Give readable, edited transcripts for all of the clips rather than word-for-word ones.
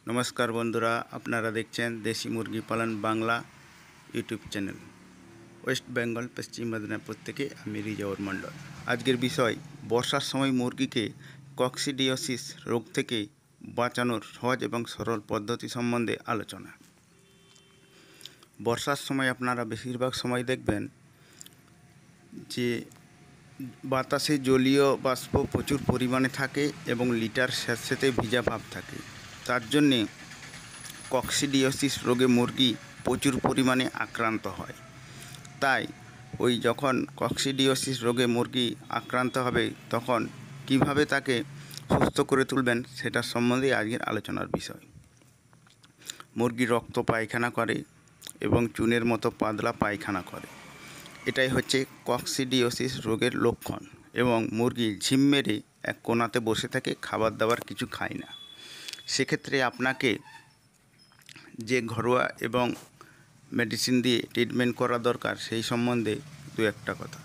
नमस्कार बंधुरा आपनारा देखছেন देशी मुरगी पालन बांगला यूट्यूब चैनल वेस्ट बेंगल पश्चिम मेदिनीपुर থেকে আমি রিজাউর মণ্ডল। আজকের বিষয় বর্ষার সময় মুরগিকে কক্সিডিওসিস রোগ থেকে বাঁচানোর সহজ এবং সরল পদ্ধতি সম্বন্ধে আলোচনা। বর্ষার সময় আপনারা বেশিরভাগ সময় দেখবেন যে বাতাসে জলীয় বাষ্প প্রচুর পরিমাণে থাকে এবং লিটার স্যাঁতস্যাঁতে ভিজা ভাব থাকে। তার জন্যে কক্সিডিওসিস রোগে মুরগি প্রচুর পরিমাণে আক্রান্ত হয়। তাই ওই যখন কক্সিডিওসিস রোগে মুরগি আক্রান্ত হবে তখন কিভাবে তাকে সুস্থ করে তুলবেন সেটা সম্বন্ধে আজকের আলোচনার বিষয়। মুরগি রক্ত পায়খানা করে এবং চুনের মতো পাতলা পায়খানা করে, এটাই হচ্ছে কক্সিডিওসিস রোগের লক্ষণ। এবং মুরগি ঝিম মেরে এক কোণাতে বসে থাকে, খাবার দাবার কিছু খায় না। সেক্ষেত্রে আপনাকে যে ঘরোয়া এবং মেডিসিন দিয়ে ট্রিটমেন্ট করা দরকার সেই সম্বন্ধে দু একটা কথা।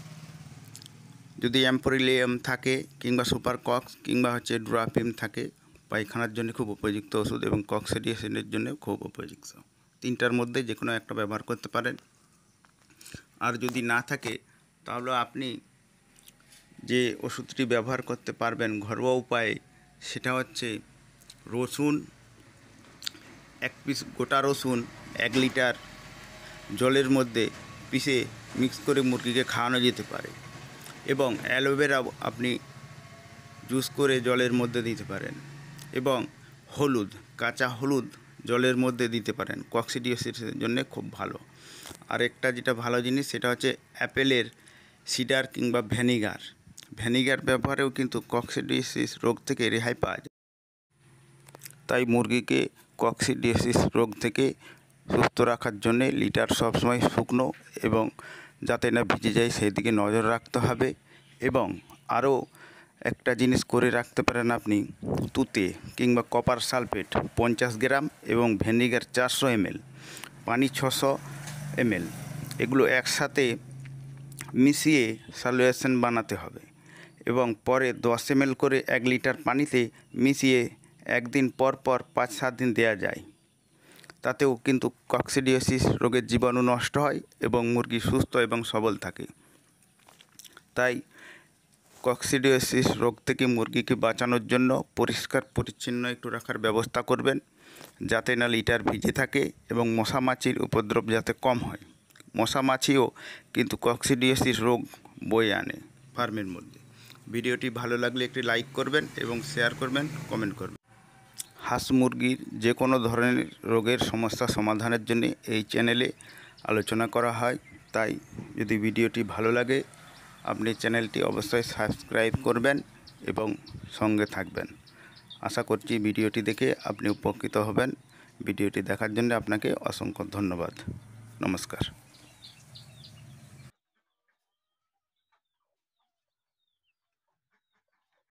যদি অ্যাম্পোরিলিয়াম থাকে কিংবা সুপার কক্স কিংবা ড্রাপিম থাকে, পায়খানার জন্য খুব উপযুক্ত ওষুধ এবং কক্সিডিওসিসের জন্য খুব উপযুক্ত। তিনটার মধ্যে যে কোনো একটা ব্যবহার করতে পারেন। আর যদি না থাকে তাহলে আপনি যে ওষুধটি ব্যবহার করতে পারবেন ঘরোয়া উপায়ে, সেটা হচ্ছে রসুন, এক পিস গোটা রসুন 1 লিটার জলের মধ্যে পিষে মিক্স করে মুরগিকে খাওয়ানো যেতে পারে। এবং অ্যালোভেরা আপনি জুস করে জলের মধ্যে দিতে পারেন। এবং হলুদ, কাঁচা হলুদ জলের মধ্যে দিতে পারেন, কক্সিডিওসিসের জন্য খুব ভালো। আরেকটা যেটা ভালো জিনিস সেটা হচ্ছে অ্যাপেলের সিডার কিংবা ভ্যানিগার ব্যবহারেও কিন্তু কক্সিডিওসিস রোগ থেকে রেহাই পাওয়া যায়। তাই মুরগিকে কক্সিডিওসিস রোগ থেকে সুস্থ রাখার জন্যে লিটার সবসময় শুকনো এবং যাতে না ভিজে যায় সেই দিকে নজর রাখতে হবে। এবং আরও একটা জিনিস করে রাখতে পারেন আপনি, তুতে কিংবা কপার সালফেট 50 গ্রাম এবং ভ্যানিগার 400 ml, পানি 600 ml, এগুলো একসাথে মিশিয়ে সলিউশন বানাতে হবে। এবং পরে 10 ml করে 1 লিটার পানিতে মিশিয়ে একদিন পর 5-7 দিন দেওয়া যায়। তাতেও কিন্তু কক্সিডিওসিস রোগের জীবাণু নষ্ট হয় এবং মুরগি সুস্থ এবং সবল থাকে। তাই কক্সিডিওসিস রোগ থেকে মুরগিকে বাঁচানোর জন্য পরিষ্কার পরিচ্ছন্ন একটু রাখার ব্যবস্থা করবেন, যাতে না লিটার ভিজে থাকে এবং মশা মাছির উপদ্রব যাতে কম হয়। মশা মাছিও কিন্তু কক্সিডিওসিস রোগ বয়ে আনে ফার্মের মধ্যে। ভিডিওটি ভালো লাগলে একটি লাইক করবেন এবং শেয়ার করবেন, কমেন্ট করবেন। হাঁস মুরগির যে কোনো ধরনের রোগের সমস্যা সমাধানের জন্য এই চ্যানেলে আলোচনা করা হয়। তাই যদি ভিডিওটি ভালো লাগে আপনি চ্যানেলটি অবশ্যই সাবস্ক্রাইব করবেন এবং সঙ্গে থাকবেন। আশা করছি ভিডিওটি দেখে আপনি উপকৃত হবেন। ভিডিওটি দেখার জন্য আপনাকে অসংখ্য ধন্যবাদ। নমস্কার।